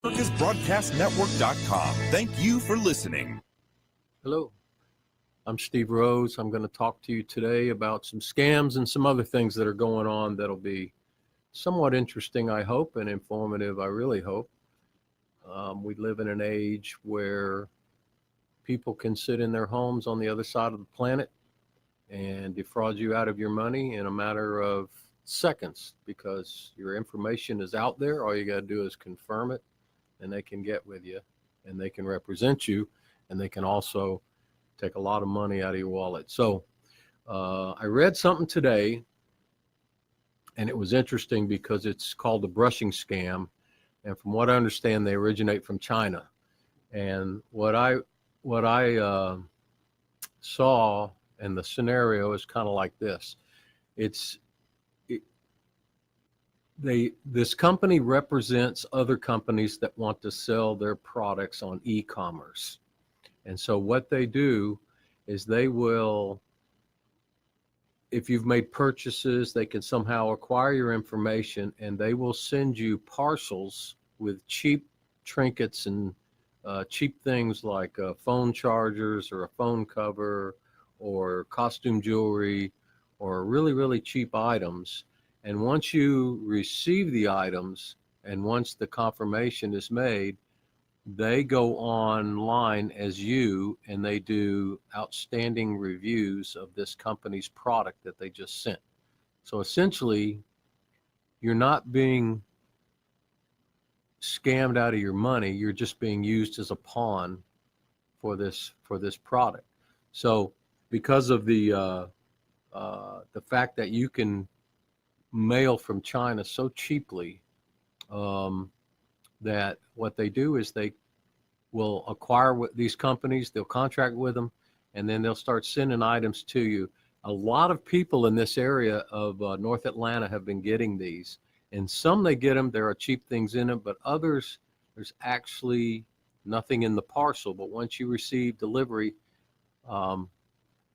AmericasBroadcastNetwork.com. Thank you for listening. Hello, I'm Steve Rose. I'm going to talk to you today about some scams and some other things that are going on that'll be somewhat interesting, I hope, and informative, I really hope. We live in an age where people can sit in their homes on the other side of the planet and defraud you out of your money in a matter of seconds because your information is out there. All you got to do is confirm it, and they can get with you, and they can represent you, and they can also take a lot of money out of your wallet. So I read something today, and it was interesting because it's called the brushing scam. And from what I understand, they originate from China. And what I saw, and the scenario is kind of like this. This company represents other companies that want to sell their products on e-commerce. And so what they do is they will, if you've made purchases, they can somehow acquire your information, and they will send you parcels with cheap trinkets and cheap things like phone chargers or a phone cover or costume jewelry or really, really cheap items. And once you receive the items and once the confirmation is made, they go online as you, and they do outstanding reviews of this company's product that they just sent. So essentially, you're not being scammed out of your money. You're just being used as a pawn for this product. So because of the fact that you can mail from China so cheaply, that what they do is they will acquire with these companies, they'll contract with them, and then they'll start sending items to you. A lot of people in this area of North Atlanta have been getting these, and some they get them, there are cheap things in them, but others, there's actually nothing in the parcel. But once you receive delivery, then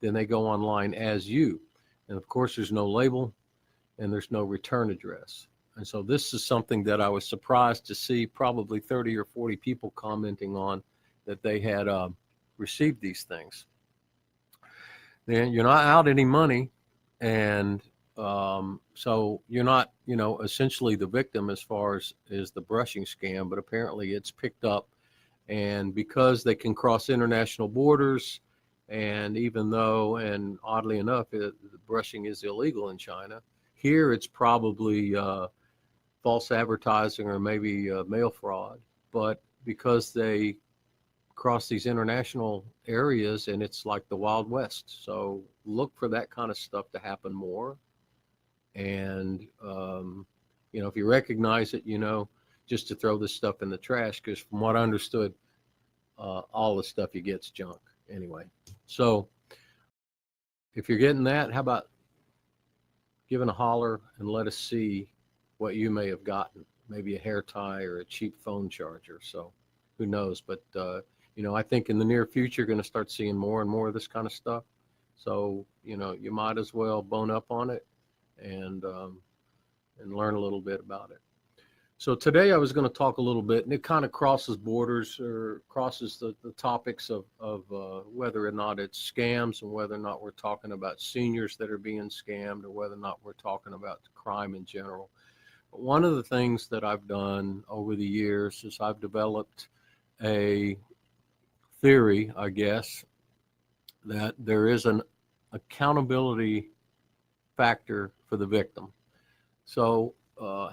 they go online as you. And of course, there's no label and there's no return address. And so this is something that I was surprised to see probably 30 or 40 people commenting on, that they had received these things. Then you're not out any money, and so you're not, essentially the victim as far as is the brushing scam, but apparently it's picked up. And because they can cross international borders, and even though, and oddly enough, brushing is illegal in China, here it's probably false advertising or maybe mail fraud. But because they cross these international areas, and it's like the Wild West. So look for that kind of stuff to happen more. And, if you recognize it, just to throw this stuff in the trash, because from what I understood, all the stuff you get's junk anyway. So if you're getting that, how about giving a holler and let us see what you may have gotten, maybe a hair tie or a cheap phone charger. So who knows? But, I think in the near future, you're going to start seeing more and more of this kind of stuff. So, you might as well bone up on it and learn a little bit about it. So today I was going to talk a little bit, and it kind of crosses borders or crosses the topics of whether or not it's scams, and whether or not we're talking about seniors that are being scammed, or whether or not we're talking about crime in general. But one of the things that I've done over the years is I've developed a theory, I guess, that there is an accountability factor for the victim. So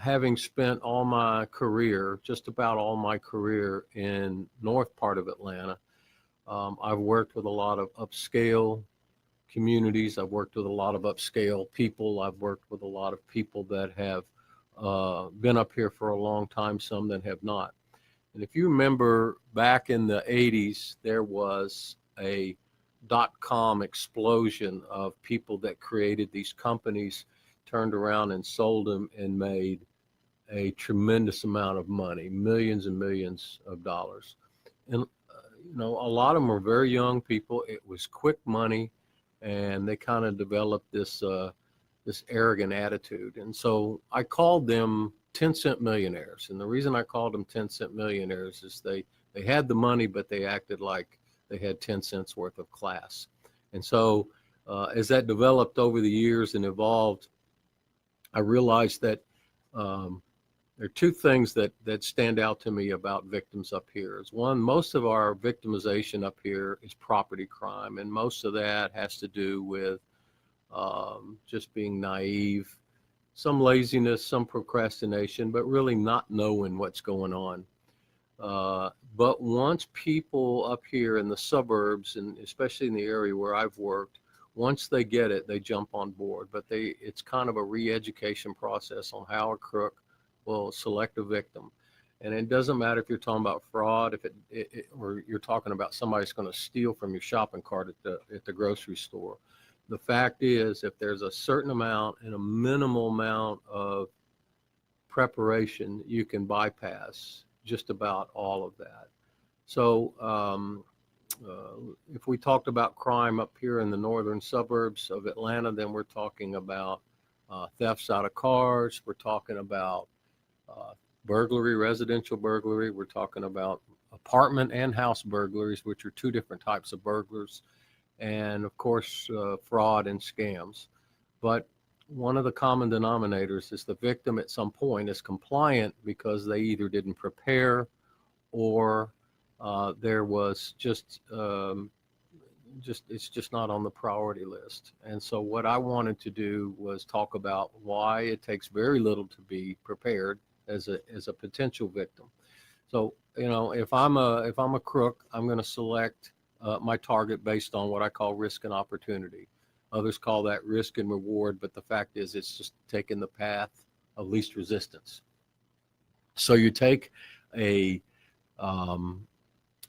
having spent all my career, just about all my career in north part of Atlanta, I've worked with a lot of upscale communities. I've worked with a lot of upscale people. I've worked with a lot of people that have been up here for a long time, some that have not. And if you remember back in the 80s, there was a .com explosion of people that created these companies, turned around and sold them, and made a tremendous amount of money, millions and millions of dollars. And, a lot of them were very young people. It was quick money, and they kind of developed this arrogant attitude. And so I called them 10-cent millionaires. And the reason I called them 10-cent millionaires is they had the money, but they acted like they had 10 cents worth of class. And so as that developed over the years and evolved, I realized that there are two things that stand out to me about victims up here. Is one, most of our victimization up here is property crime, and most of that has to do with just being naive, some laziness, some procrastination, but really not knowing what's going on. But once people up here in the suburbs, and especially in the area where I've worked, once they get it, they jump on board. But it's kind of a re-education process on how a crook will select a victim. And it doesn't matter if you're talking about fraud, or you're talking about somebody that's going to steal from your shopping cart at the grocery store. The fact is, if there's a certain amount and a minimal amount of preparation, you can bypass just about all of that. So if we talked about crime up here in the northern suburbs of Atlanta, then we're talking about thefts out of cars. We're talking about burglary, residential burglary. We're talking about apartment and house burglaries, which are two different types of burglars. And of course, fraud and scams. But one of the common denominators is the victim at some point is compliant because they either didn't prepare or there was it's just not on the priority list. And so what I wanted to do was talk about why it takes very little to be prepared as a potential victim. So, if I'm a crook, I'm going to select my target based on what I call risk and opportunity. Others call that risk and reward, but the fact is it's just taking the path of least resistance. So you take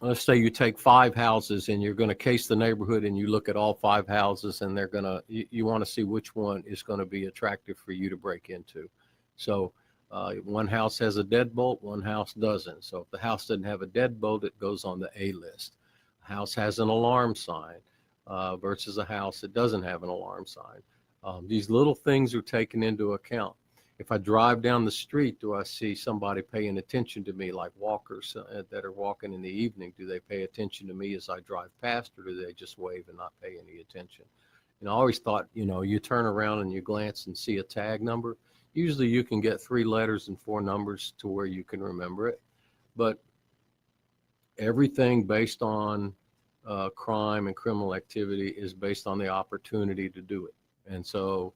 let's say you take 5 houses and you're going to case the neighborhood, and you look at all 5 houses, and you want to see which one is going to be attractive for you to break into. So one house has a deadbolt, one house doesn't. So if the house doesn't have a deadbolt, it goes on the A list. A house has an alarm sign versus a house that doesn't have an alarm sign. These little things are taken into account. If I drive down the street, do I see somebody paying attention to me, like walkers that are walking in the evening? Do they pay attention to me as I drive past, or do they just wave and not pay any attention? I always thought, you turn around and you glance and see a tag number. Usually you can get 3 letters and 4 numbers to where you can remember it. But everything based on crime and criminal activity is based on the opportunity to do it. And so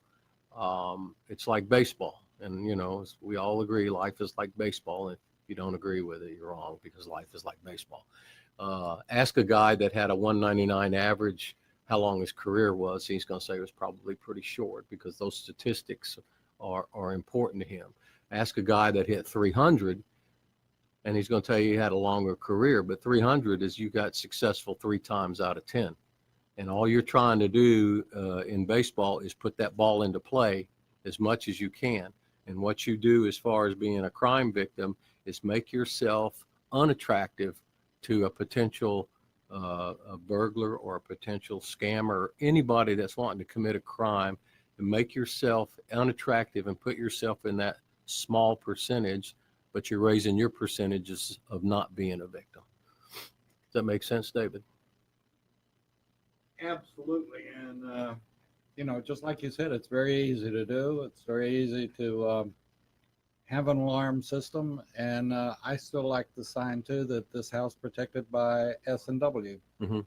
it's like baseball. And, we all agree life is like baseball. And if you don't agree with it, you're wrong, because life is like baseball. Ask a guy that had a 199 average how long his career was. He's going to say it was probably pretty short, because those statistics are important to him. Ask a guy that hit 300, and he's going to tell you he had a longer career. But 300 is you got successful 3 times out of 10. And all you're trying to do in baseball is put that ball into play as much as you can. And what you do as far as being a crime victim is make yourself unattractive to a potential a burglar or a potential scammer, anybody that's wanting to commit a crime, and make yourself unattractive and put yourself in that small percentage, but you're raising your percentages of not being a victim. Does that make sense, David? Absolutely. And, just like you said, it's very easy to do. It's very easy to have an alarm system. And I still like the sign, too, that this house protected by S&W. Mm-hmm.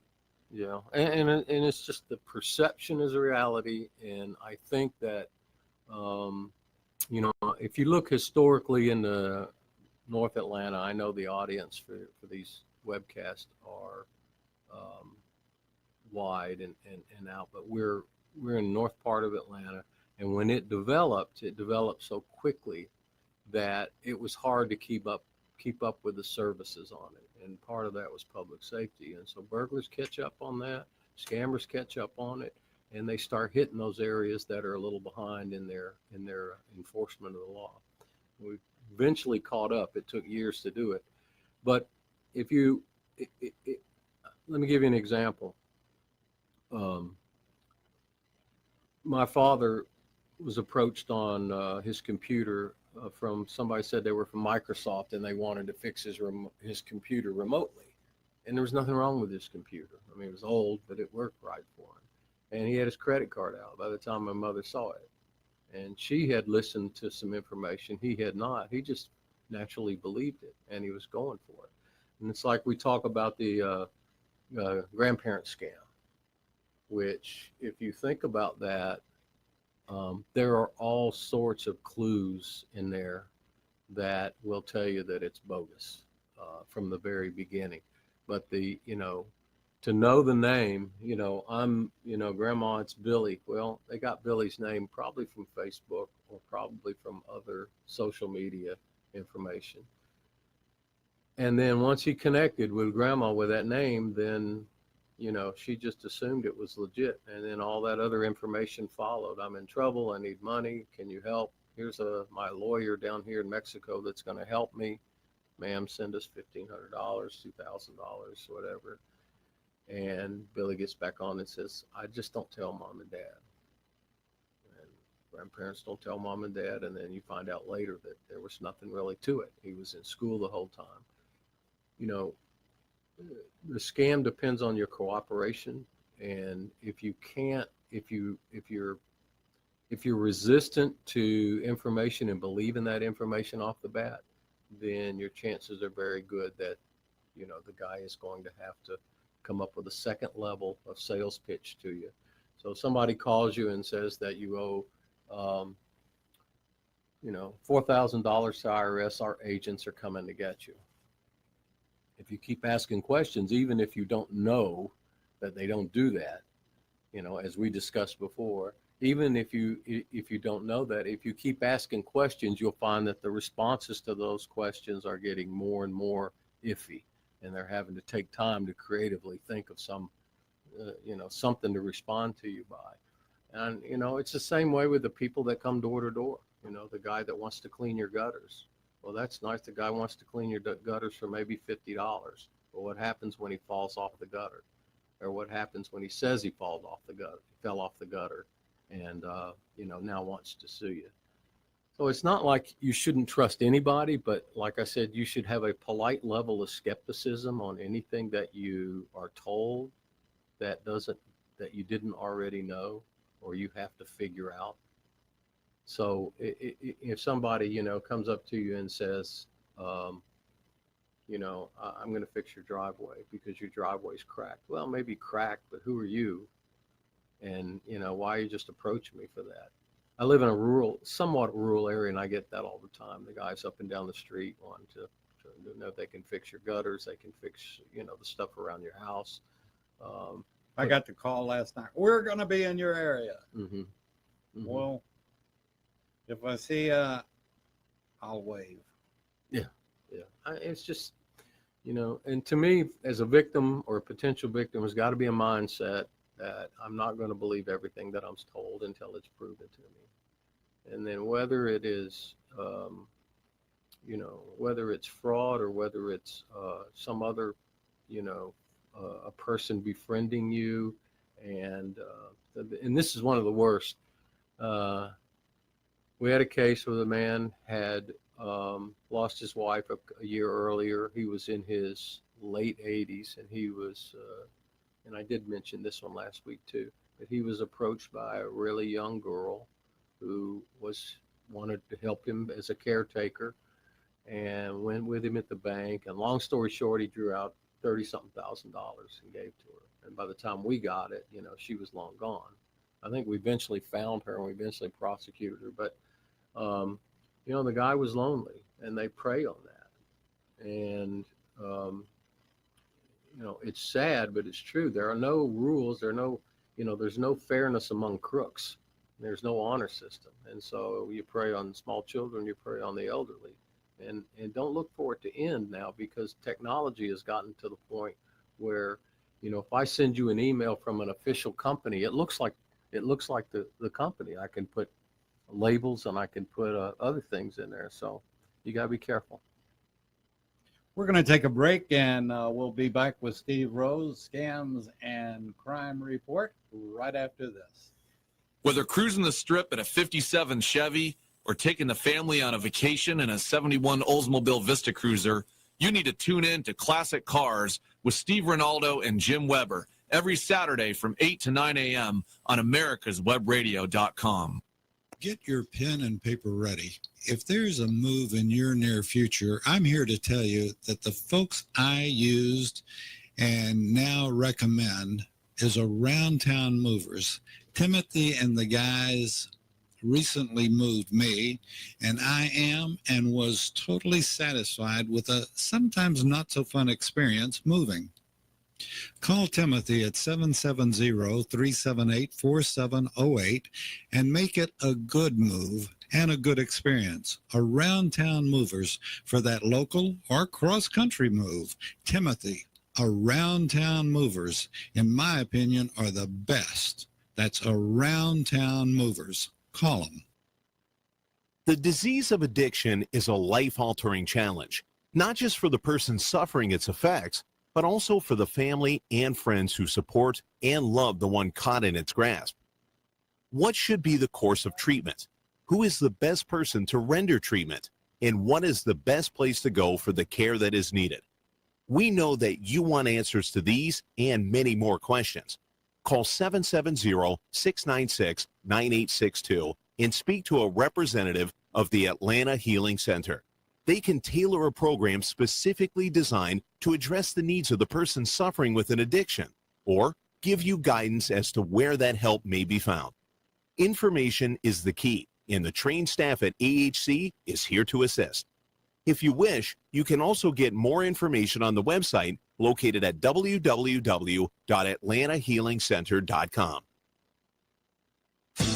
Yeah. And it's just the perception is a reality. And I think that, if you look historically into North Atlanta, I know the audience for these webcasts are wide and out, but we're in the north part of Atlanta, and when it developed so quickly that it was hard to keep up with the services on it, and part of that was public safety. And so burglars catch up on that, scammers catch up on it, and they start hitting those areas that are a little behind in their enforcement of the law. We eventually caught up. It took years to do it, but if you let me give you an example. My father was approached on his computer from somebody said they were from Microsoft and they wanted to fix his computer remotely, and there was nothing wrong with his computer. I mean, it was old, but it worked right for him. And he had his credit card out by the time my mother saw it, and she had listened to some information. He had not. He just naturally believed it, and he was going for it. And it's like we talk about the grandparent scam, which, if you think about that, there are all sorts of clues in there that will tell you that it's bogus from the very beginning. But to know the name, Grandma, it's Billy. Well, they got Billy's name probably from Facebook or probably from other social media information. And then once he connected with Grandma with that name, then she just assumed it was legit. And then all that other information followed. I'm in trouble. I need money. Can you help? Here's my lawyer down here in Mexico that's going to help me. Ma'am, send us $1,500, $2,000, whatever. And Billy gets back on and says, I just don't tell Mom and Dad. And grandparents don't tell Mom and Dad. And then you find out later that there was nothing really to it. He was in school the whole time. The scam depends on your cooperation, and if you're resistant to information and believe in that information off the bat, then your chances are very good that the guy is going to have to come up with a second level of sales pitch to you. So if somebody calls you and says that you owe $4,000 to IRS, our agents are coming to get you. If you keep asking questions, even if you don't know that they don't do that, as we discussed before, even if you don't know that, if you keep asking questions, you'll find that the responses to those questions are getting more and more iffy, and they're having to take time to creatively think of something to respond to you by. And, it's the same way with the people that come door to door, the guy that wants to clean your gutters. Well, that's nice. The guy wants to clean your gutters for maybe $50. But what happens when he falls off the gutter? Or what happens when he says he fell off the gutter and, now wants to sue you? So it's not like you shouldn't trust anybody, but like I said, you should have a polite level of skepticism on anything that you are told that you didn't already know or you have to figure out. So if somebody, comes up to you and says, I'm going to fix your driveway because your driveway's cracked. Well, maybe cracked, but who are you? And, why are you just approaching me for that? I live in a somewhat rural area, and I get that all the time. The guys up and down the street wanting to know if they can fix your gutters. They can fix, the stuff around your house. I got the call last night. We're going to be in your area. Mm-hmm. Mm-hmm. Well, if I see I'll wave. Yeah. It's just, and to me, as a victim or a potential victim, there's got to be a mindset that I'm not going to believe everything that I'm told until it's proven to me. And then whether it is, whether it's fraud or whether it's some other, a person befriending you, and this is one of the worst. We had a case where the man had lost his wife a year earlier. He was in his late 80s, and he was, and I did mention this one last week too, but he was approached by a really young girl who wanted to help him as a caretaker, and went with him at the bank. And long story short, he drew out $30-something thousand and gave to her. And by the time we got it, she was long gone. I think we eventually found her and we eventually prosecuted her. But, the guy was lonely, and they prey on that. And, it's sad, but it's true. There are no rules. There's no fairness among crooks. There's no honor system. And so you prey on small children, you prey on the elderly. And don't look for it to end now, because technology has gotten to the point where, if I send you an email from an official company, it looks like the company. I can put labels and I can put other things in there. So you got to be careful. We're going to take a break, and we'll be back with Steve Rose, Scams and Crime Report, right after this. Whether cruising the strip in a 57 Chevy, or taking the family on a vacation in a 71 Oldsmobile Vista Cruiser, you need to tune in to Classic Cars with Steve Ronaldo and Jim Weber every Saturday from 8 to 9 a.m. on americaswebradio.com. Get your pen and paper ready. If there's a move in your near future, I'm here to tell you that the folks I used and now recommend is Around Town Movers. Timothy and the guys recently moved me, and I am and was totally satisfied with a sometimes not so fun experience moving. Call Timothy at 770-378-4708 and make it a good move and a good experience. Around Town Movers for that local or cross-country move. Timothy, Around Town Movers, in my opinion, are the best. That's Around Town Movers. Call them. The disease of addiction is a life-altering challenge, not just for the person suffering its effects, but also for the family and friends who support and love the one caught in its grasp. What should be the course of treatment? Who is the best person to render treatment? And what is the best place to go for the care that is needed? We know that you want answers to these and many more questions. Call 770-696-9862 and speak to a representative of the Atlanta Healing Center. They can tailor a program specifically designed to address the needs of the person suffering with an addiction, or give you guidance as to where that help may be found. Information is the key, and the trained staff at AHC is here to assist. If you wish, you can also get more information on the website located at www.atlantahealingcenter.com.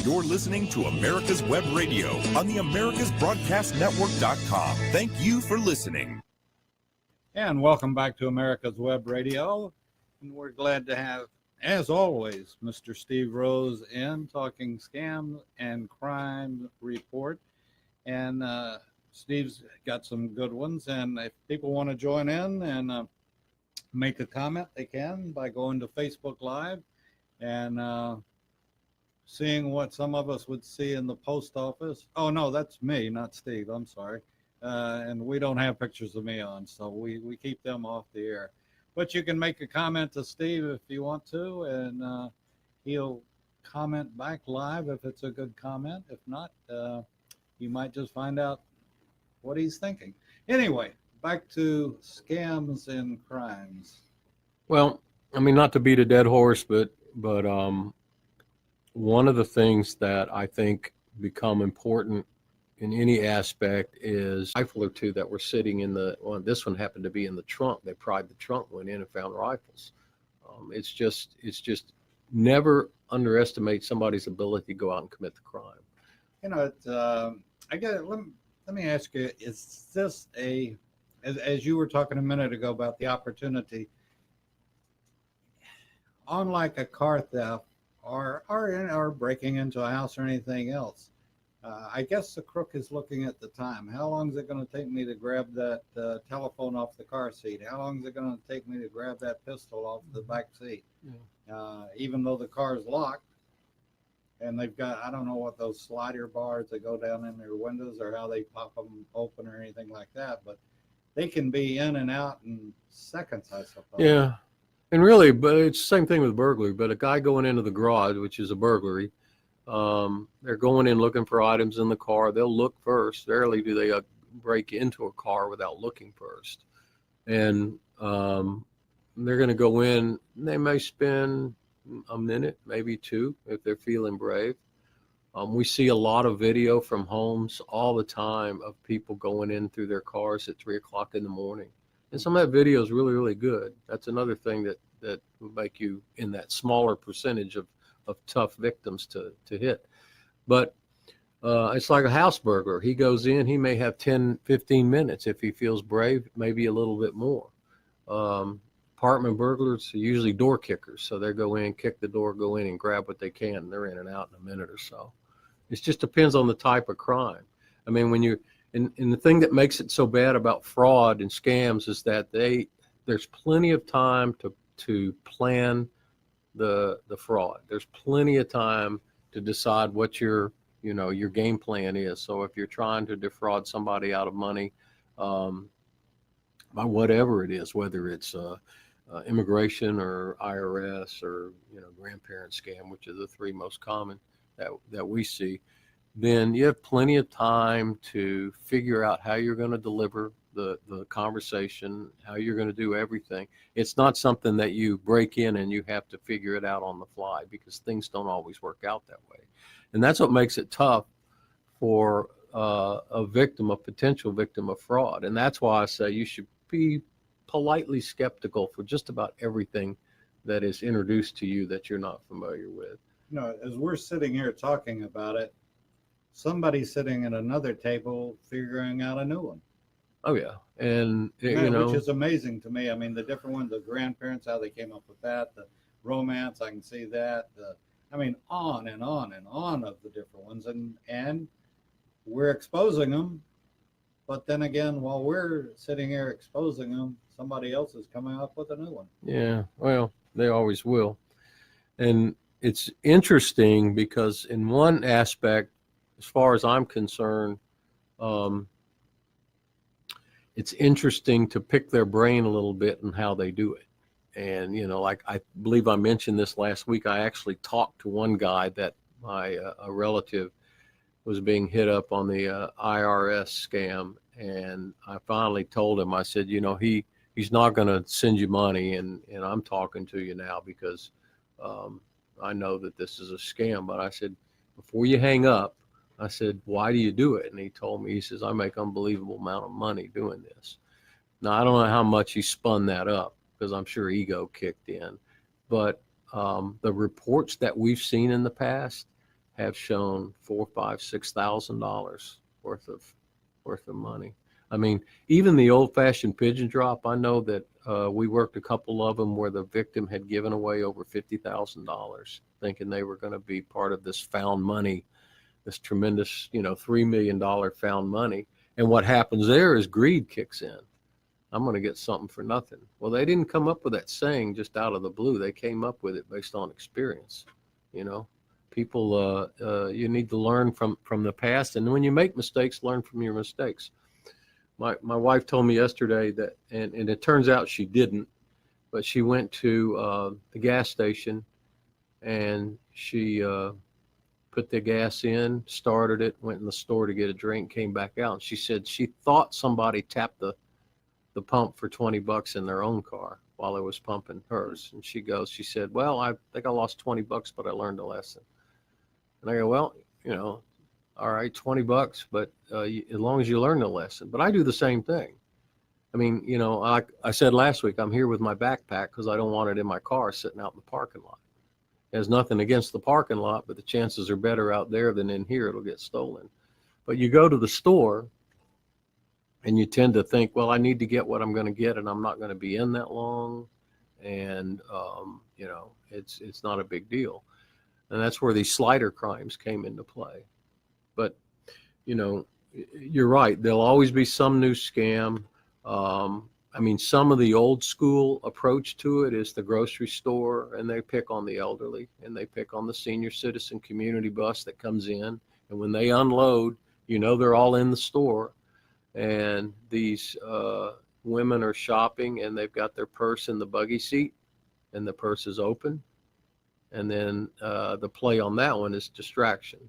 You're listening to America's Web Radio on the americasbroadcastnetwork.com. Thank you for listening. And welcome back to America's Web Radio. And we're glad to have, as always, Mr. Steve Rose in talking scam and crime report. And Steve's got some good ones. And if people want to join in and make a comment, they can by going to Facebook Live and seeing what some of us would see in the post office. Oh, no, that's me, not Steve. I'm sorry. And we don't have pictures of me on, so we keep them off the air. But you can make a comment to Steve if you want to, and he'll comment back live if it's a good comment. If not, you might just find out what he's thinking. Anyway, back to scams and crimes. Well, I mean, not to beat a dead horse, but one of the things that I think become important in any aspect is a rifle or two that were sitting in the, well, this one happened to be in the trunk. They pried the trunk, went in and found rifles. It's just never underestimate somebody's ability to go out and commit the crime. You know, I get it. Let me ask you, is this as you were talking a minute ago about the opportunity, unlike a car theft or breaking into a house or anything else, I guess the crook is looking at the time. How long is it going to take me to grab that telephone off the car seat? How long is it going to take me to grab that pistol off the back seat? Yeah. Even though the car is locked and they've got, I don't know what those slider bars that go down in their windows or how they pop them open or anything like that, but they can be in and out in seconds, I suppose. Yeah. And really, but it's the same thing with burglary. But a guy going into the garage, which is a burglary, they're going in looking for items in the car. They'll look first. Rarely do they break into a car without looking first. And they're going to go in. They may spend a minute, maybe two, if they're feeling brave. We see a lot of video from homes all the time of people going in through their cars at 3 o'clock in the morning. And some of that video is really, really good. That's another thing that will make you in that smaller percentage of tough victims to hit. But it's like a house burglar. He goes in, he may have 10, 15 minutes. If he feels brave, maybe a little bit more. Apartment burglars are usually door kickers. So they go in, kick the door, go in and grab what they can. And they're in and out in a minute or so. It just depends on the type of crime. I mean, when you and the thing that makes it so bad about fraud and scams is that there's plenty of time to plan the fraud. There's plenty of time to decide what your your game plan is. So if you're trying to defraud somebody out of money, by whatever it is, whether it's immigration or IRS or grandparent scam, which are the three most common that we see, then you have plenty of time to figure out how you're going to deliver the conversation, how you're going to do everything. It's not something that you break in and you have to figure it out on the fly, because things don't always work out that way. And that's what makes it tough for a potential victim of fraud. And that's why I say you should be politely skeptical for just about everything that is introduced to you that you're not familiar with. As we're sitting here talking about it, somebody's sitting at another table figuring out a new one. Oh yeah, and Which is amazing to me. I mean, the different ones, the grandparents, how they came up with that, the romance, I can see that. On and on and on of the different ones, and we're exposing them. But then again, while we're sitting here exposing them, somebody else is coming up with a new one. Yeah, well, they always will. And it's interesting because in one aspect, as far as I'm concerned, it's interesting to pick their brain a little bit and how they do it. And, like I believe I mentioned this last week, I actually talked to one guy that a relative was being hit up on the IRS scam. And I finally told him, I said, he's not going to send you money. And I'm talking to you now because I know that this is a scam. But I said, before you hang up, I said, why do you do it? And he told me, he says, I make unbelievable amount of money doing this. Now, I don't know how much he spun that up, because I'm sure ego kicked in. But the reports that we've seen in the past have shown $4,000, $5,000, $6,000 worth of money. I mean, even the old-fashioned pigeon drop, I know that we worked a couple of them where the victim had given away over $50,000, thinking they were going to be part of this found money, this tremendous, $3 million found money. And what happens there is greed kicks in. I'm going to get something for nothing. Well, they didn't come up with that saying just out of the blue. They came up with it based on experience. People, you need to learn from the past. And when you make mistakes, learn from your mistakes. My wife told me yesterday that, and it turns out she didn't, but she went to the gas station and she put the gas in, started it, went in the store to get a drink, came back out. And she said she thought somebody tapped the pump for $20 in their own car while I was pumping hers. And she said, well, I think I lost $20, but I learned a lesson. And I go, well, all right, $20, but as long as you learn the lesson. But I do the same thing. I mean, like I said last week, I'm here with my backpack because I don't want it in my car sitting out in the parking lot. There's nothing against the parking lot, but the chances are better out there than in here. It'll get stolen. But you go to the store and you tend to think, well, I need to get what I'm going to get, and I'm not going to be in that long. And, it's not a big deal. And that's where these slider crimes came into play. But, you're right. There'll always be some new scam. Some of the old school approach to it is the grocery store, and they pick on the elderly, and they pick on the senior citizen community bus that comes in. And when they unload, they're all in the store. And these women are shopping, and they've got their purse in the buggy seat, and the purse is open. And then the play on that one is distraction.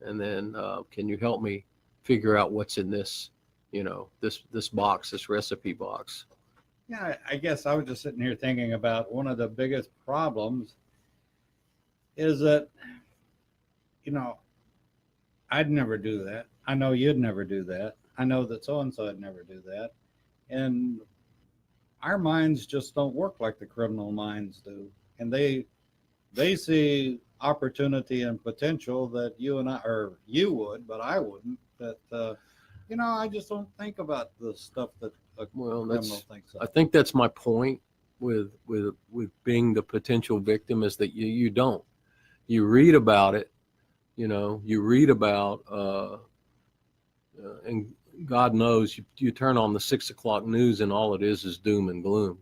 And then can you help me figure out what's in this, this box, this recipe box? Yeah, I guess I was just sitting here thinking about one of the biggest problems is that, I'd never do that. I know you'd never do that. I know that so-and-so would never do that. And our minds just don't work like the criminal minds do. And they see opportunity and potential that you and I, or you would, but I wouldn't. That, I just don't think about the stuff that a criminal thinks of. I think that's my point with being the potential victim, is that you don't. You read about it, you read about, and God knows, you turn on the 6 o'clock news and all it is doom and gloom.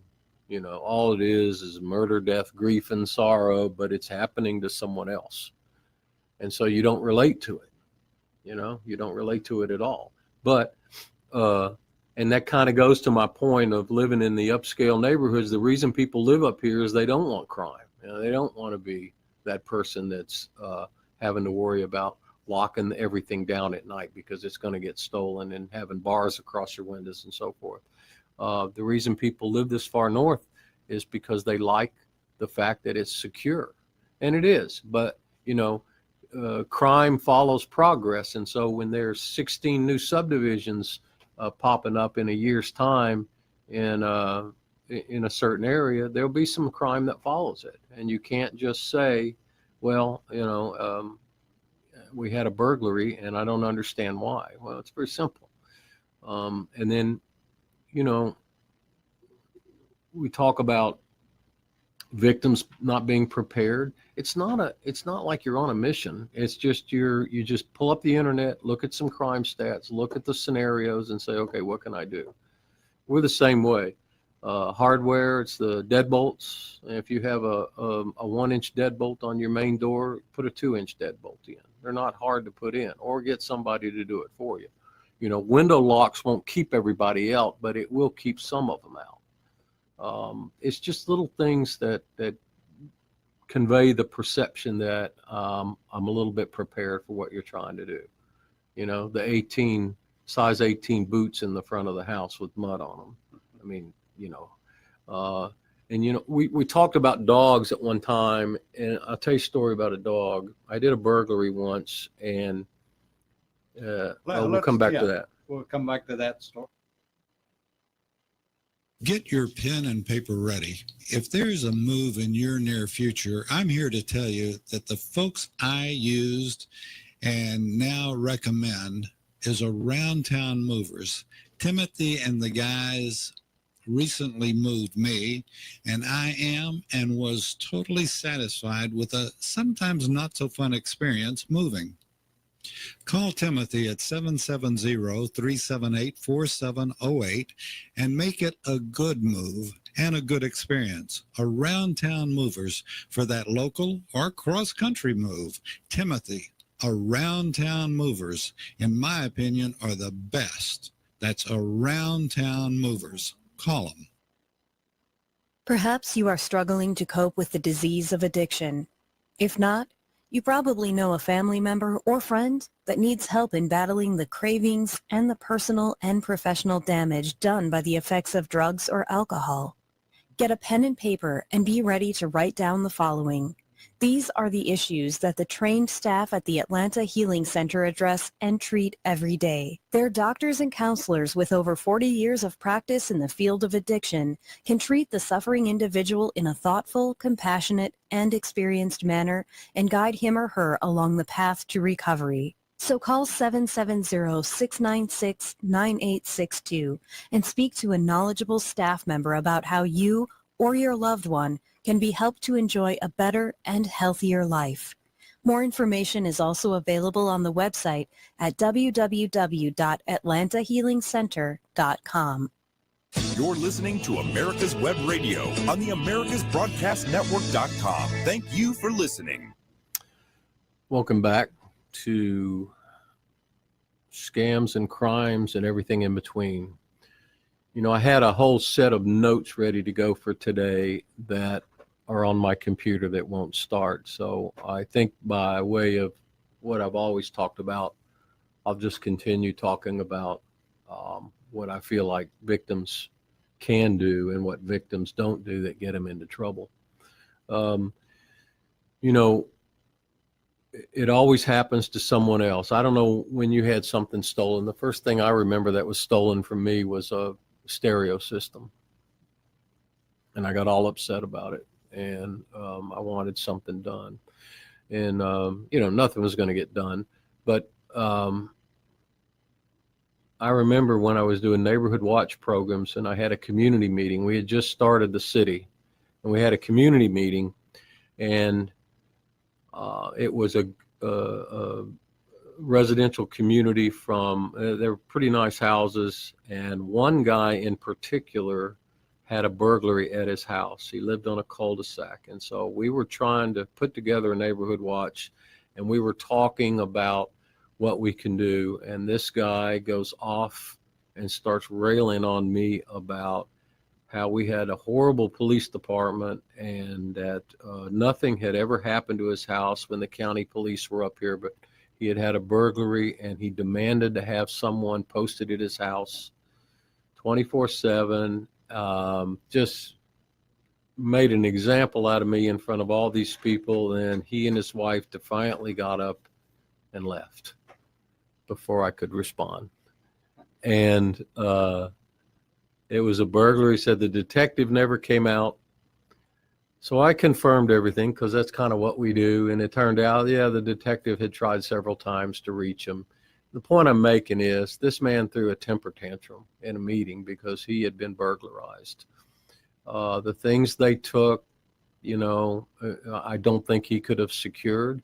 All it is murder, death, grief, and sorrow, but it's happening to someone else. And so you don't relate to it. You don't relate to it at all. But, and that kind of goes to my point of living in the upscale neighborhoods. The reason people live up here is they don't want crime. They don't want to be that person that's having to worry about locking everything down at night because it's going to get stolen, and having bars across your windows and so forth. The reason people live this far north is because they like the fact that it's secure, and it is. But crime follows progress, and so when there's 16 new subdivisions popping up in a year's time in a certain area, there'll be some crime that follows it, and you can't just say, well, we had a burglary and I don't understand why. Well, it's very simple. And then, we talk about victims not being prepared. It's not like you're on a mission. It's just you just pull up the internet, look at some crime stats, look at the scenarios, and say, okay, what can I do? We're the same way. Hardware, it's the deadbolts. If you have a 1-inch deadbolt on your main door, put a 2-inch deadbolt in. They're not hard to put in, or get somebody to do it for you. Window locks won't keep everybody out, but it will keep some of them out. It's just little things that convey the perception that I'm a little bit prepared for what you're trying to do. The size 18 boots in the front of the house with mud on them. I mean, we talked about dogs at one time, and I'll tell you a story about a dog. I did a burglary once, and we'll come back to that. We'll come back to that story. Get your pen and paper ready. If there's a move in your near future, I'm here to tell you that the folks I used and now recommend is Around Town Movers. Timothy and the guys recently moved me, and I am and was totally satisfied with a sometimes not so fun experience moving. Call Timothy at 770-378-4708 and make it a good move and a good experience. Around Town Movers for that local or cross-country move. Timothy, Around Town Movers, in my opinion, are the best. That's Around Town Movers. Call them. Perhaps you are struggling to cope with the disease of addiction. If not, you probably know a family member or friend that needs help in battling the cravings and the personal and professional damage done by the effects of drugs or alcohol. Get a pen and paper and be ready to write down the following. These are the issues that the trained staff at the Atlanta Healing Center address and treat every day. Their doctors and counselors with over 40 years of practice in the field of addiction can treat the suffering individual in a thoughtful, compassionate, and experienced manner and guide him or her along the path to recovery. So call 770-696-9862 and speak to a knowledgeable staff member about how you or your loved one can be helped to enjoy a better and healthier life. More information is also available on the website at www.atlantahealingcenter.com. You're listening to America's Web Radio on the AmericasBroadcastNetwork.com. Thank you for listening. Welcome back to Scams and Crimes and Everything in Between. I had a whole set of notes ready to go for today that are on my computer that won't start. So I think by way of what I've always talked about, I'll just continue talking about what I feel like victims can do and what victims don't do that get them into trouble. It always happens to someone else. I don't know when you had something stolen. The first thing I remember that was stolen from me was a stereo system, and I got all upset about it, and I wanted something done, and nothing was going to get done. But I remember when I was doing neighborhood watch programs, and I had a community meeting. We had just started the city, and we had a community meeting, and it was a residential community from, they were pretty nice houses, and one guy in particular had a burglary at his house. He lived on a cul-de-sac, and so we were trying to put together a neighborhood watch and we were talking about what we can do. And this guy goes off and starts railing on me about how we had a horrible police department and that nothing had ever happened to his house when the county police were up here, but he had had a burglary and he demanded to have someone posted at his house 24/7. Just made an example out of me in front of all these people. And he and his wife defiantly got up and left before I could respond. And it was a burglary. Said the detective never came out. So I confirmed everything because that's kind of what we do. And it turned out, yeah, the detective had tried several times to reach him. The point I'm making is this man threw a temper tantrum in a meeting because he had been burglarized. The things they took, I don't think he could have secured,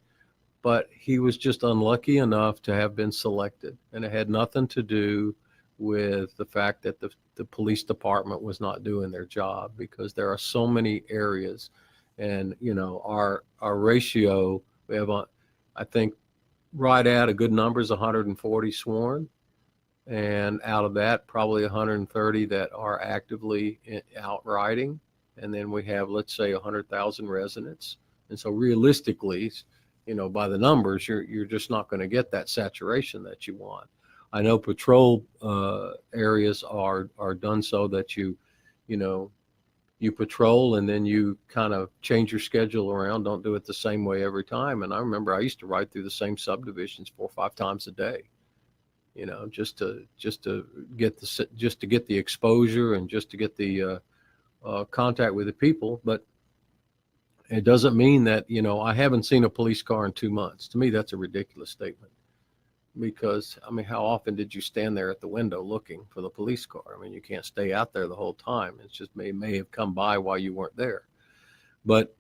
but he was just unlucky enough to have been selected. And it had nothing to do with the fact that the police department was not doing their job, because there are so many areas. And, our ratio, we have, I think, right at a good number is 140 sworn. And out of that, probably 130 that are actively out riding. And then we have, let's say, 100,000 residents. And so realistically, by the numbers, you're just not going to get that saturation that you want. I know patrol areas are done so that you patrol and then you kind of change your schedule around. Don't do it the same way every time. And I remember I used to ride through the same subdivisions 4 or 5 times a day. Just to get the exposure and just to get the contact with the people. But it doesn't mean that, I haven't seen a police car in 2 months. To me, that's a ridiculous statement, because how often did you stand there at the window looking for the police car? You can't stay out there the whole time. It's just may have come by while you weren't there. But,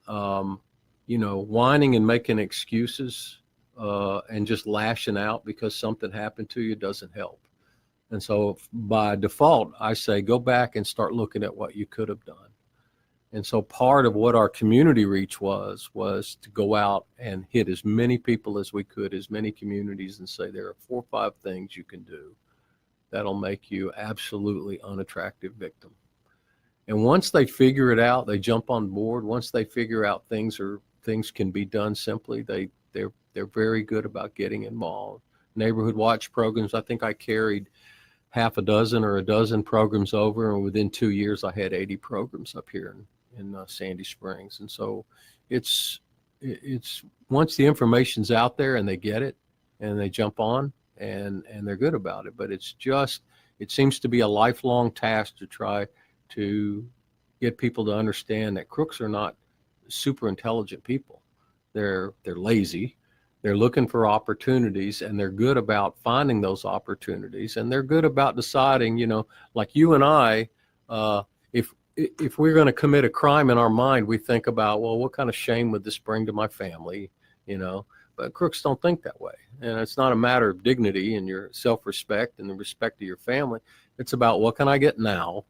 whining and making excuses and just lashing out because something happened to you doesn't help. And so by default, I say, go back and start looking at what you could have done. And so part of what our community reach was to go out and hit as many people as we could, as many communities, and say, there are 4 or 5 things you can do that'll make you absolutely unattractive victim. And once they figure it out, they jump on board. Once they figure out things can be done simply, they're very good about getting involved. Neighborhood watch programs, I think I carried half a dozen or a dozen programs over, and within 2 years I had 80 programs up here in Sandy Springs. And so it's once the information's out there and they get it and they jump on and they're good about it. But it seems to be a lifelong task to try to get people to understand that crooks are not super intelligent people. They're lazy. They're looking for opportunities, and they're good about finding those opportunities, and they're good about deciding, like you and I, if we're going to commit a crime in our mind, we think about, well, what kind of shame would this bring to my family, but crooks don't think that way. And it's not a matter of dignity and your self-respect and the respect of your family. It's about, what can I get now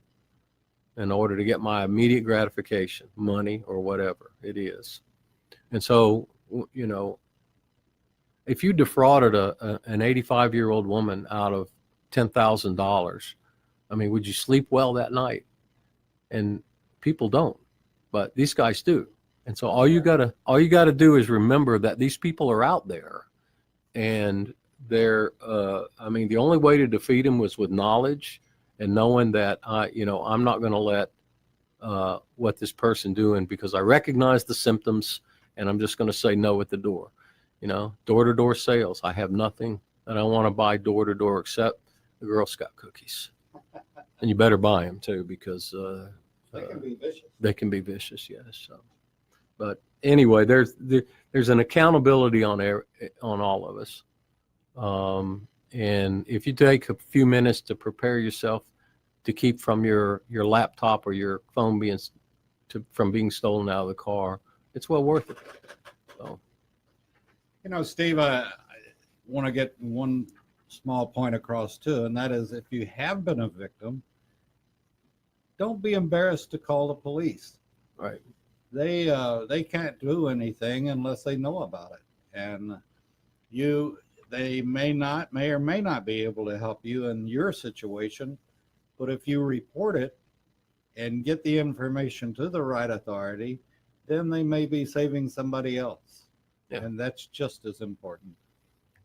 in order to get my immediate gratification, money or whatever it is. And so, if you defrauded an 85-year-old woman out of $10,000, would you sleep well that night? And people don't, but these guys do. And so all you gotta do is remember that these people are out there, and they're, the only way to defeat them was with knowledge and knowing that I'm not going to let what this person doing, because I recognize the symptoms, and I'm just going to say no at the door. Door-to-door sales. I have nothing that I want to buy door-to-door except the Girl Scout cookies. And you better buy them too, because They can be vicious. They can be vicious, yes. So, but anyway, there's an accountability on all of us. And if you take a few minutes to prepare yourself to keep from your laptop or your phone from being stolen out of the car, it's well worth it. So. Steve, I want to get one small point across too, and that is, if you have been a victim, don't be embarrassed to call the police. Right. They can't do anything unless they know about it. and they may or may not be able to help you in your situation, but if you report it and get the information to the right authority, then they may be saving somebody else. Yeah. And that's just as important.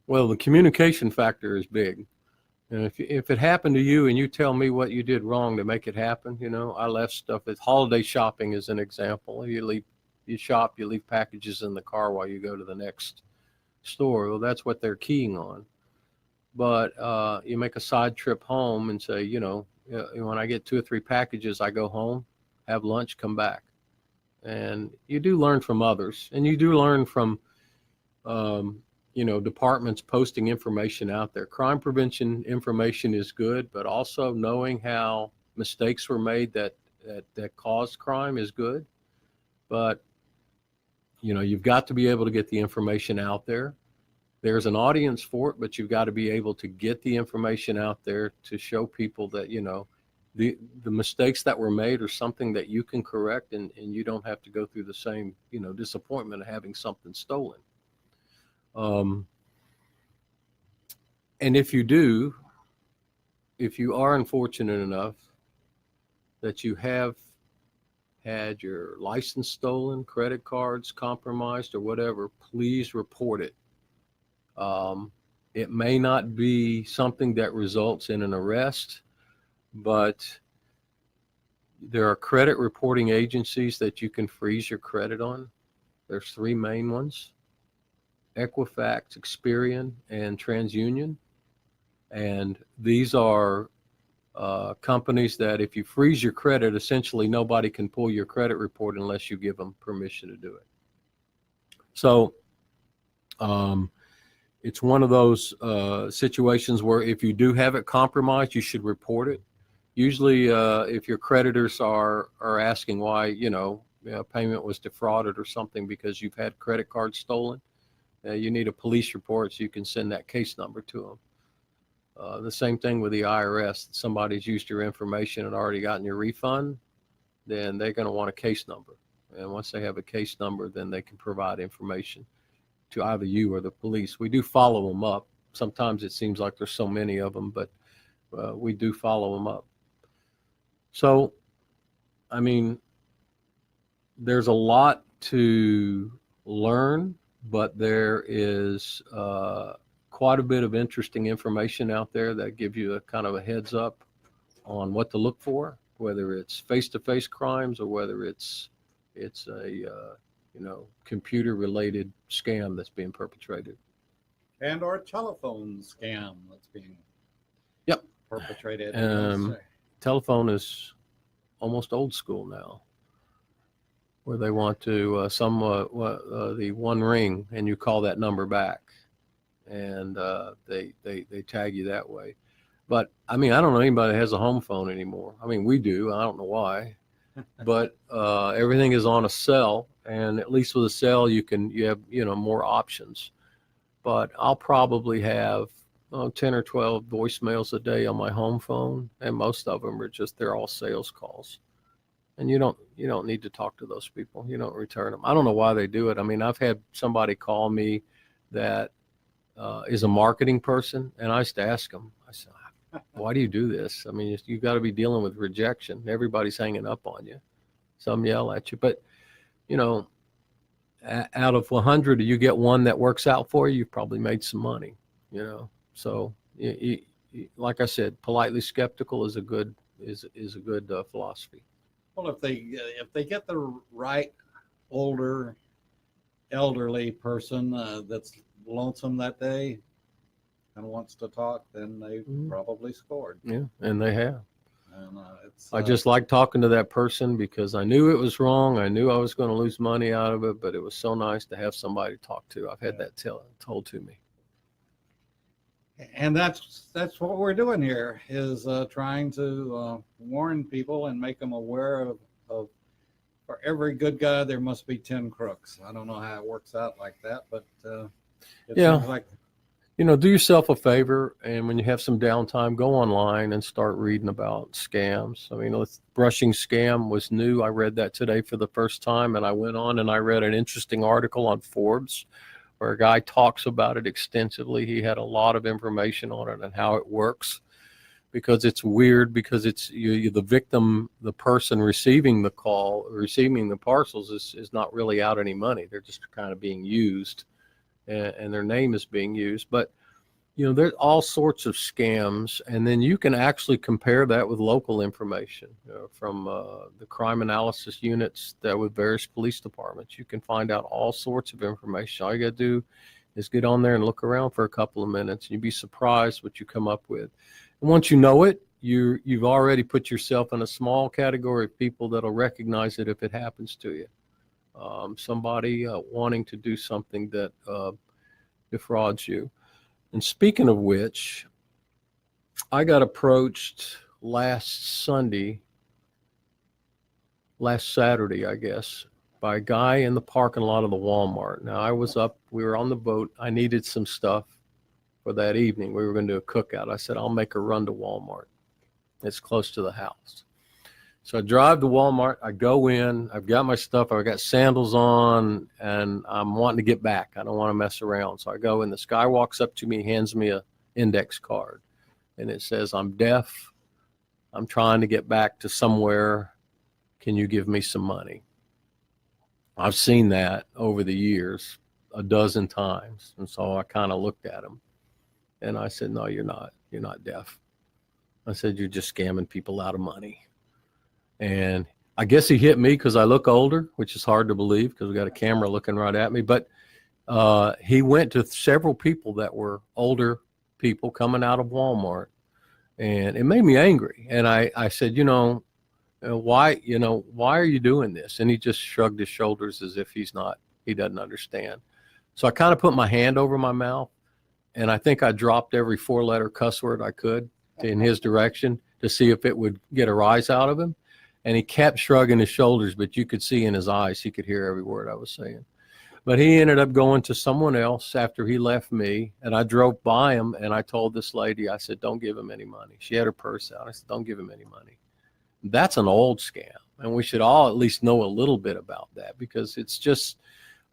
Well, the communication factor is big. And if it happened to you and you tell me what you did wrong to make it happen, I left stuff. Holiday shopping is an example. You shop, you leave packages in the car while you go to the next store. Well, that's what they're keying on. But you make a side trip home and say, when I get 2 or 3 packages, I go home, have lunch, come back. And you do learn from others, and you do learn from departments posting information out there. Crime prevention information is good, but also knowing how mistakes were made that caused crime is good. But you've got to be able to get the information out there. There's an audience for it, but you've got to be able to get the information out there to show people that the mistakes that were made are something that you can correct, and you don't have to go through the same disappointment of having something stolen. And if you are unfortunate enough that you have had your license stolen, credit cards compromised, or whatever, please report it. It may not be something that results in an arrest, but there are credit reporting agencies that you can freeze your credit on. There's 3 main ones: Equifax, Experian, and TransUnion. And these are companies that if you freeze your credit, essentially nobody can pull your credit report unless you give them permission to do it. So it's one of those situations where if you do have it compromised, you should report it. Usually if your creditors are asking why, payment was defrauded or something because you've had credit cards stolen, you need a police report so you can send that case number to them. The same thing with the IRS. Somebody's used your information and already gotten your refund, then they're going to want a case number. And once they have a case number, then they can provide information to either you or the police. We do follow them up. Sometimes it seems like there's so many of them, but we do follow them up. So, there's a lot to learn, but there is quite a bit of interesting information out there that gives you a kind of a heads up on what to look for, whether it's face-to-face crimes or whether it's a computer-related scam that's being perpetrated. And or telephone scam that's being perpetrated. Telephone is almost old school now, where they want to the one ring and you call that number back, and they tag you that way. But I don't know anybody that has a home phone anymore. We do. I don't know why, but everything is on a cell, and at least with a cell you have more options. But I'll probably have 10 or 12 voicemails a day on my home phone, and most of them are they're all sales calls. And you don't need to talk to those people. You don't return them. I don't know why they do it. I've had somebody call me that is a marketing person, and I used to ask them, I said, why do you do this? You've got to be dealing with rejection. Everybody's hanging up on you. Some yell at you. But, out of 100, you get one that works out for you, you've probably made some money, So, like I said, politely skeptical is a good philosophy. Well, if they get the right elderly person that's lonesome that day and wants to talk, then they probably scored. Yeah, and they have. And I just like talking to that person because I knew it was wrong. I knew I was going to lose money out of it, but it was so nice to have somebody to talk to. I've had that told to me. And that's what we're doing here, is trying to warn people and make them aware of for every good guy there must be 10 crooks. I don't know how it works out like that, but it seems like, do yourself a favor, and when you have some downtime, go online and start reading about scams. Brushing scam was new. I read that today for the first time, and I went on and I read an interesting article on Forbes where a guy talks about it extensively. He had a lot of information on it and how it works, because it's weird, because it's you the victim, the person receiving the call, receiving the parcels is not really out any money. They're just kind of being used, and their name is being used. But there's all sorts of scams, and then you can actually compare that with local information from the crime analysis units that with various police departments. You can find out all sorts of information. All you got to do is get on there and look around for a couple of minutes, and you'd be surprised what you come up with. And once you know it, you've already put yourself in a small category of people that'll recognize it if it happens to you. Somebody wanting to do something that defrauds you. And speaking of which, I got approached last Saturday, I guess, by a guy in the parking lot of the Walmart. Now, I was up, we were on the boat. I needed some stuff for that evening. We were going to do a cookout. I said, I'll make a run to Walmart. It's close to the house. So I drive to Walmart. I go in. I've got my stuff. I've got sandals on, and I'm wanting to get back. I don't want to mess around. So I go in. This guy walks up to me, hands me a index card, and it says, I'm deaf. I'm trying to get back to somewhere. Can you give me some money? I've seen that over the years a dozen times. And so I kind of looked at him, and I said, no, you're not. You're not deaf. I said, you're just scamming people out of money. And I guess he hit me because I look older, which is hard to believe because we got a camera looking right at me. But he went to several people that were older people coming out of Walmart, and it made me angry. And I said, why are you doing this? And he just shrugged his shoulders as if he doesn't understand. So I kind of put my hand over my mouth, and I think I dropped every 4-letter cuss word I could in his direction to see if it would get a rise out of him. And he kept shrugging his shoulders, but you could see in his eyes, he could hear every word I was saying. But he ended up going to someone else after he left me, and I drove by him, and I told this lady, I said, don't give him any money. She had her purse out. I said, don't give him any money. That's an old scam, and we should all at least know a little bit about that, because it's just,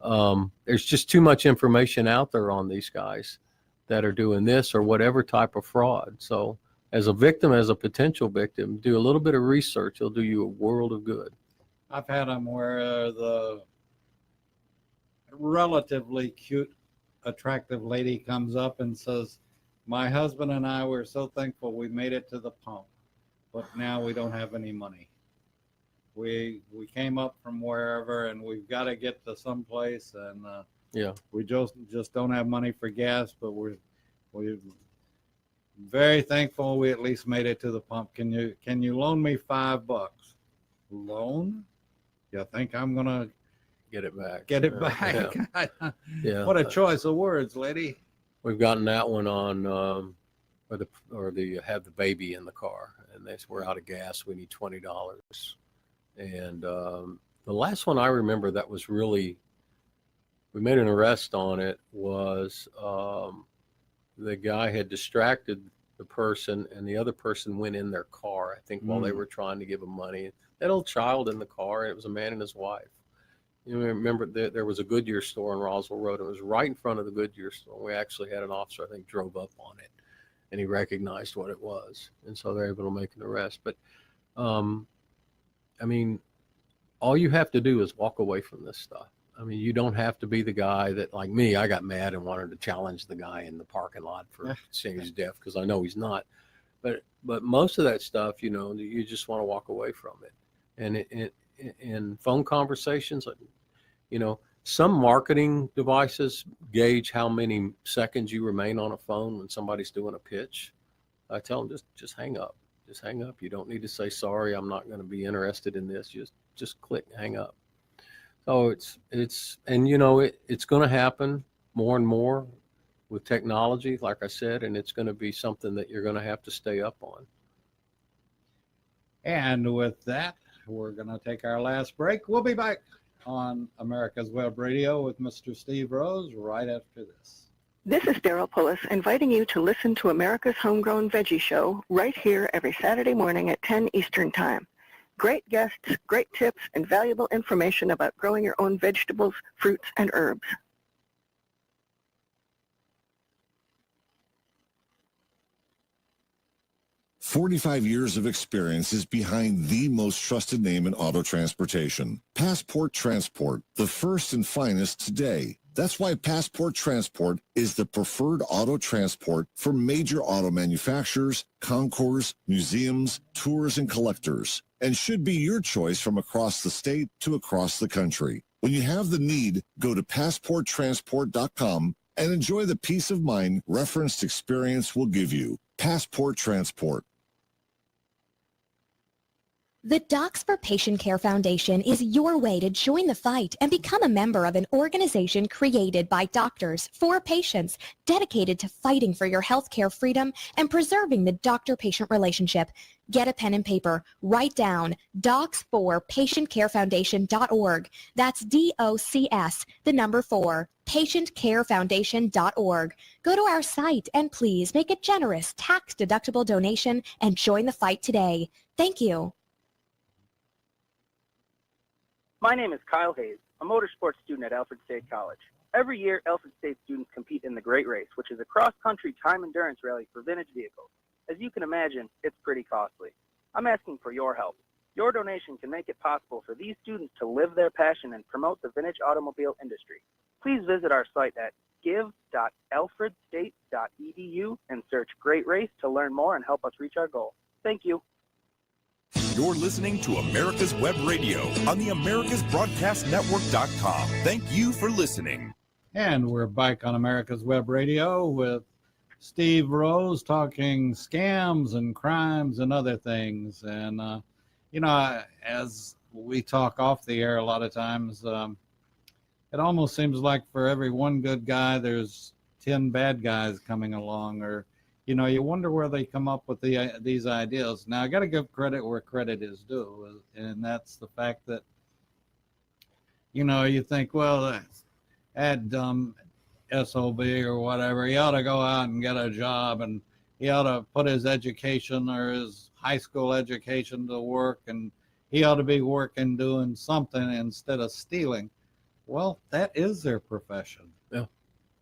there's just too much information out there on these guys that are doing this or whatever type of fraud. So as a victim, as a potential victim, do a little bit of research. It'll do you a world of good. I've had them where the relatively cute, attractive lady comes up and says, my husband and I were so thankful we made it to the pump, but now we don't have any money. We came up from wherever, and we've got to get to someplace, and we just don't have money for gas, but we're very thankful we at least made it to the pump. Can you loan me $5? Loan? You think I'm gonna Get it back. get it back? Yeah. What a choice of words, lady. We've gotten that one on, or the have the baby in the car, and they say we're out of gas. We need $20. And the last one I remember that was really, we made an arrest on it, was the guy had distracted the person, and the other person went in their car, I think, while they were trying to give him money. That old child in the car, and it was a man and his wife. You remember there was a Goodyear store on Roswell Road. It was right in front of the Goodyear store. We actually had an officer, I think, drove up on it, and he recognized what it was. And so they're able to make an arrest. But, I mean, all you have to do is walk away from this stuff. I mean, you don't have to be the guy that, like me, I got mad and wanted to challenge the guy in the parking lot for saying he's deaf, because I know he's not. But most of that stuff, you just want to walk away from it. And in phone conversations, some marketing devices gauge how many seconds you remain on a phone when somebody's doing a pitch. I tell them, just hang up. Just hang up. You don't need to say, sorry, I'm not going to be interested in this. Just click, hang up. So it's going to happen more and more with technology, like I said, and it's going to be something that you're going to have to stay up on. And with that, we're going to take our last break. We'll be back on America's Web Radio with Mr. Steve Rose right after this. This is Daryl Pullis inviting you to listen to America's Homegrown Veggie Show right here every Saturday morning at 10 Eastern Time. Great guests, great tips, and valuable information about growing your own vegetables, fruits, and herbs. 45 years of experience is behind the most trusted name in auto transportation. Passport Transport, the first and finest today. That's why Passport Transport is the preferred auto transport for major auto manufacturers, concours, museums, tours, and collectors, and should be your choice from across the state to across the country. When you have the need, go to PassportTransport.com and enjoy the peace of mind referenced experience will give you. Passport Transport. The Docs for Patient Care Foundation is your way to join the fight and become a member of an organization created by doctors for patients, dedicated to fighting for your healthcare freedom and preserving the doctor-patient relationship. Get a pen and paper. Write down docs4patientcarefoundation.org. That's DOCS, the number 4, patientcarefoundation.org. Go to our site and please make a generous tax-deductible donation and join the fight today. Thank you. My name is Kyle Hayes, a motorsports student at Alfred State College. Every year, Alfred State students compete in the Great Race, which is a cross-country time endurance rally for vintage vehicles. As you can imagine, it's pretty costly. I'm asking for your help. Your donation can make it possible for these students to live their passion and promote the vintage automobile industry. Please visit our site at give.alfredstate.edu and search Great Race to learn more and help us reach our goal. Thank you. You're listening to America's Web Radio on the AmericasBroadcastNetwork.com. Thank you for listening. And we're back on America's Web Radio with Steve Rose talking scams and crimes and other things. And, as we talk off the air a lot of times, it almost seems like for every one good guy, there's 10 bad guys coming along, or you wonder where they come up with these ideas. Now, I got to give credit where credit is due, and that's the fact that, you think, well, that dumb SOB or whatever, he ought to go out and get a job, and he ought to put his education or his high school education to work, and he ought to be working doing something instead of stealing. Well, that is their profession. Yeah.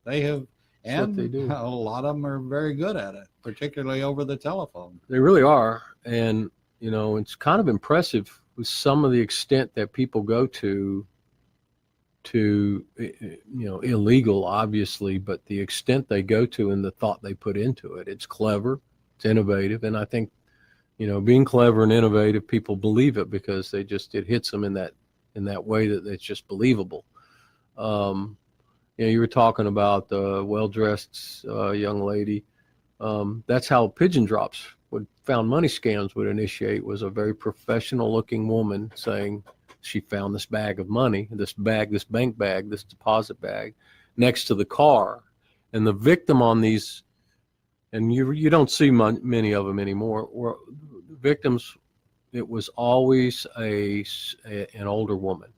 They have. And they do. A lot of them are very good at it, particularly over the telephone. They really are. And, it's kind of impressive with some of the extent that people go to, illegal, obviously, but the extent they go to and the thought they put into it. It's clever, it's innovative. And I think, being clever and innovative, people believe it because it hits them in that way that it's just believable. You were talking about the well-dressed young lady. That's how pigeon drops found money scams would initiate, was a very professional-looking woman saying she found this bag of money, this bank bag, this deposit bag, next to the car. And the victim on these, and you don't see many of them anymore, were victims. It was always an older woman.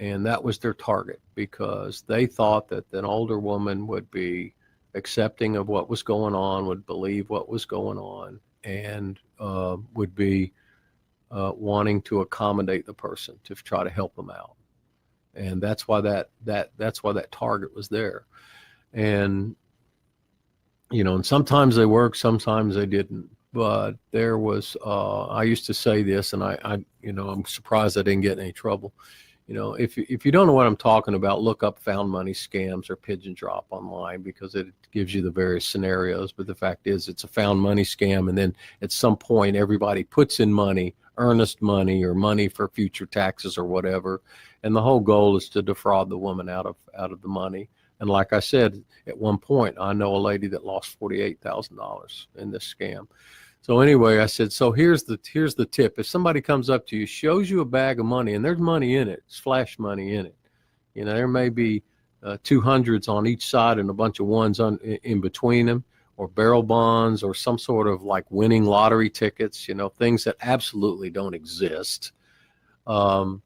And that was their target because they thought that an older woman would be accepting of what was going on, would believe what was going on, and would be wanting to accommodate the person to try to help them out. And that's why that's why that target was there. And and sometimes they worked, sometimes they didn't. But there was I used to say this, and I'm surprised I didn't get in any trouble. If you don't know what I'm talking about, look up found money scams or pigeon drop online because it gives you the various scenarios. But the fact is, it's a found money scam. And then at some point, everybody puts in money, earnest money or money for future taxes or whatever. And the whole goal is to defraud the woman out of the money. And like I said, at one point, I know a lady that lost $48,000 in this scam. So anyway, I said, so here's the tip. If somebody comes up to you, shows you a bag of money, and there's money in it, it's flash money in it. There may be 200s on each side and a bunch of ones in between them, or barrel bonds, or some sort of like winning lottery tickets, things that absolutely don't exist. And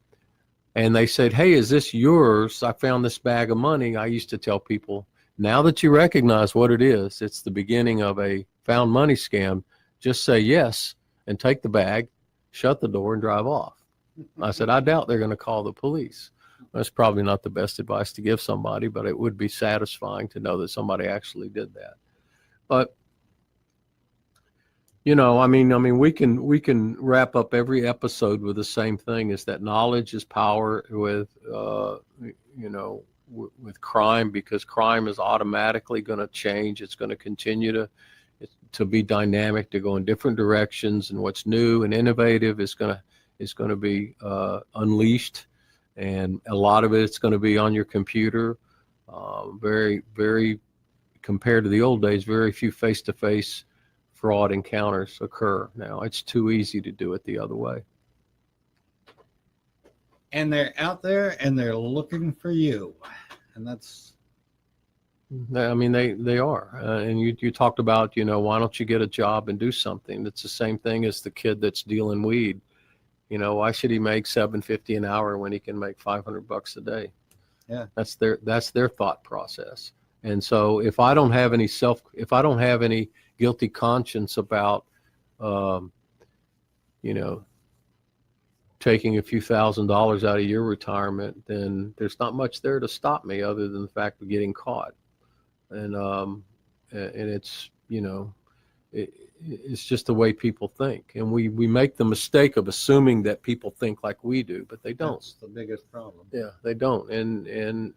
they said, hey, is this yours? I found this bag of money. I used to tell people, now that you recognize what it is, it's the beginning of a found money scam. Just say yes and take the bag, shut the door, and drive off. I said, I doubt they're going to call the police. That's probably not the best advice to give somebody, but it would be satisfying to know that somebody actually did that. But, You know, I mean, we can wrap up every episode with the same thing: is that knowledge is power with, you know, with crime, because crime is automatically going to change. It's going to continue to be dynamic, to go in different directions, and what's new and innovative is going to be unleashed, and a lot of it's going to be on your computer. Very, very, compared to the old days, very few face-to-face fraud encounters occur now. It's too easy to do it the other way. And they're out there and they're looking for you. And that's, I mean, they are. And you talked about, you know, why don't you get a job and do something? It's the same thing as the kid that's dealing weed. You know, why should he make $7.50 an hour when he can make $500 a day? Yeah. That's their thought process. And so if I don't have any guilty conscience about, you know, taking a few $1,000s out of your retirement, then there's not much there to stop me other than the fact of getting caught. And it's, you know, it's just the way people think. And we make the mistake of assuming that people think like we do, but they don't. that's the biggest problem. Yeah, they don't. And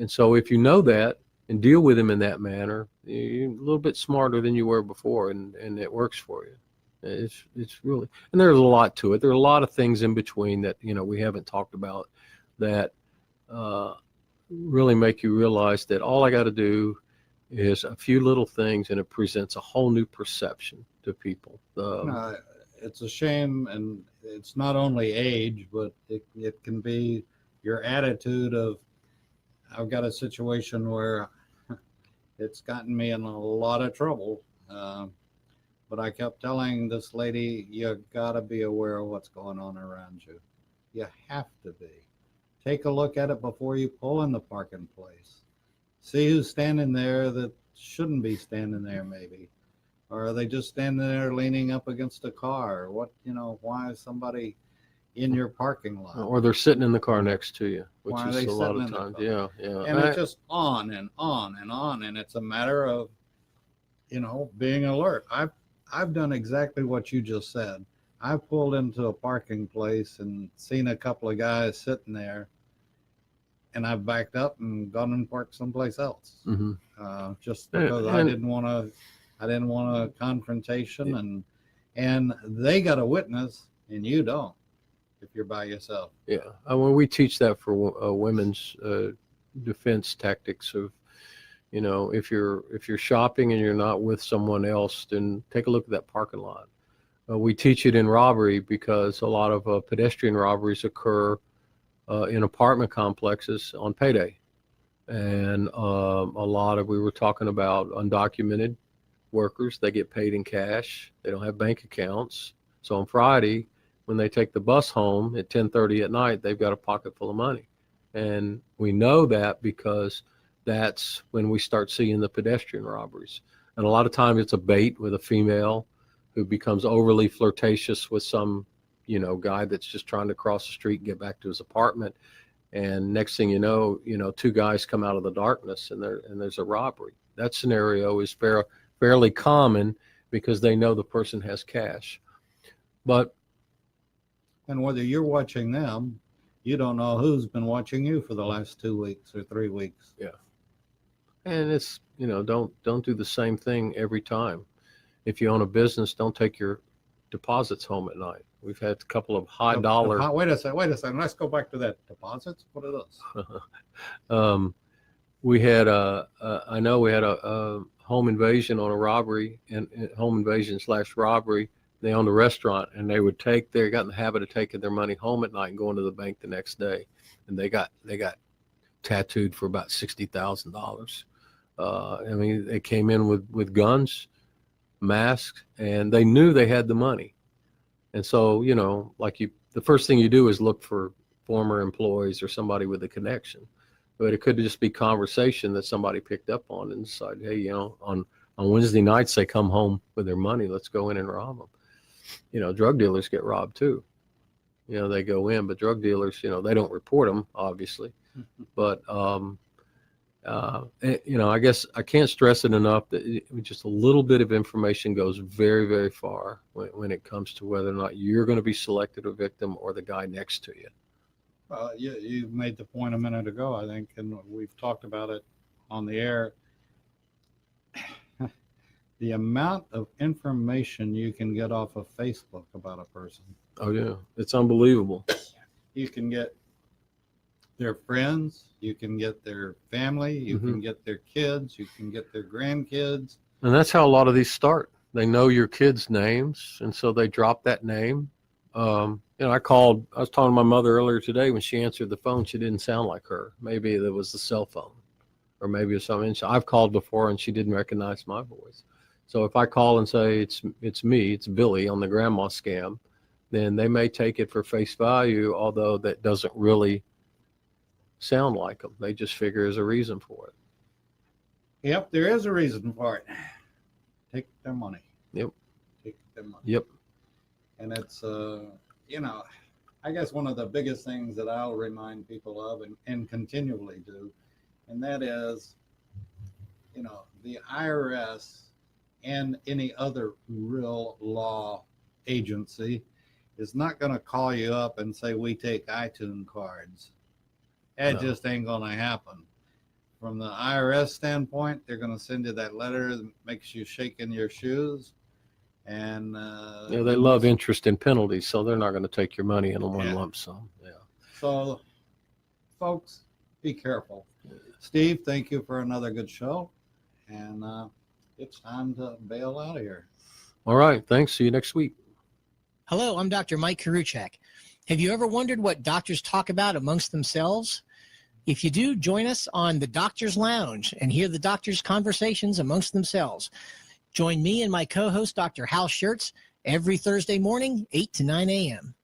so if you know that and deal with them in that manner, you're a little bit smarter than you were before, and it works for you. It's really, and there's a lot to it. There are a lot of things in between that, you know, we haven't talked about that really make you realize that all I got to do is a few little things, and it presents a whole new perception to people. It's a shame, and it's not only age, but it can be your attitude of, I've got a situation where it's gotten me in a lot of trouble. But I kept telling this lady, you gotta be aware of what's going on around you. You have to be. Take a look at it before you pull in the parking place. See who's standing there that shouldn't be standing there, maybe. Or are they just standing there leaning up against a car? What, you know, why is somebody in your parking lot? Or they're sitting in the car next to you, which Why are is they a lot sitting of in the times. car? Yeah. And it's just on and on and on. And it's a matter of, you know, being alert. I've done exactly what you just said. I pulled into a parking place and seen a couple of guys sitting there, and I backed up and gone and parked someplace else. Mm-hmm. Just because I didn't want a confrontation, and they got a witness and you don't, if you're by yourself. Yeah. When we teach that for women's defense tactics of, you know, if you're shopping and you're not with someone else, then take a look at that parking lot. We teach it in robbery because a lot of pedestrian robberies occur in apartment complexes on payday. And a lot of, we were talking about undocumented workers, they get paid in cash. They don't have bank accounts. So on Friday, when they take the bus home at 10:30 at night, they've got a pocket full of money. And we know that because that's when we start seeing the pedestrian robberies. And a lot of times it's a bait with a female who becomes overly flirtatious with some, you know, guy that's just trying to cross the street and get back to his apartment. And next thing you know, two guys come out of the darkness and there's a robbery. That scenario is fairly common because they know the person has cash. And whether you're watching them, you don't know who's been watching you for the last 2 weeks or 3 weeks. Yeah. And it's, you know, don't do the same thing every time. If you own a business, don't take your deposits home at night. We've had a couple of high dollar. Wait a second. Let's go back to that. Deposits? What are those? We had I know we had a home invasion on a robbery, and home invasion / robbery. They owned a restaurant, and they got in the habit of taking their money home at night and going to the bank the next day. And they got tattooed for about $60,000. I mean, they came in with guns, masks, and they knew they had the money. And so, you know, the first thing you do is look for former employees or somebody with a connection. But it could just be conversation that somebody picked up on and decided, hey, you know, on Wednesday nights they come home with their money. Let's go in and rob them. You know, drug dealers get robbed too. You know, they go in, but drug dealers, you know, they don't report them, obviously. But I guess I can't stress it enough that just a little bit of information goes very, very far when it comes to whether or not you're going to be selected a victim or the guy next to you. You made the point a minute ago, I think, and we've talked about it on the air. The amount of information you can get off of Facebook about a person. Oh, yeah. It's unbelievable. You can get their friends, you can get their family, you can get their kids, you can get their grandkids. And that's how a lot of these start. They know your kids' names, and so they drop that name. I was talking to my mother earlier today. When she answered the phone, she didn't sound like her. Maybe it was the cell phone, or maybe it was something. I've called before, and she didn't recognize my voice. So if I call and say it's me, it's Billy on the grandma scam, then they may take it for face value, although that doesn't really sound like them. They just figure there's a reason for it. Yep, there is a reason for it. Take their money. Yep. Take their money. Yep. And it's, I guess one of the biggest things that I'll remind people of and continually do, and that is, the IRS and any other real law agency is not going to call you up and say, we take iTunes cards. That just ain't going to happen. From the IRS standpoint, they're going to send you that letter that makes you shake in your shoes. And they love interest and penalties, so they're not going to take your money in a one lump sum. Yeah. So, folks, be careful. Steve, thank you for another good show. And it's time to bail out of here. All right. Thanks. See you next week. Hello, I'm Dr. Mike Karuchak. Have you ever wondered what doctors talk about amongst themselves? If you do, join us on the Doctor's Lounge and hear the doctors' conversations amongst themselves. Join me and my co-host, Dr. Hal Schertz, every Thursday morning, 8 to 9 a.m.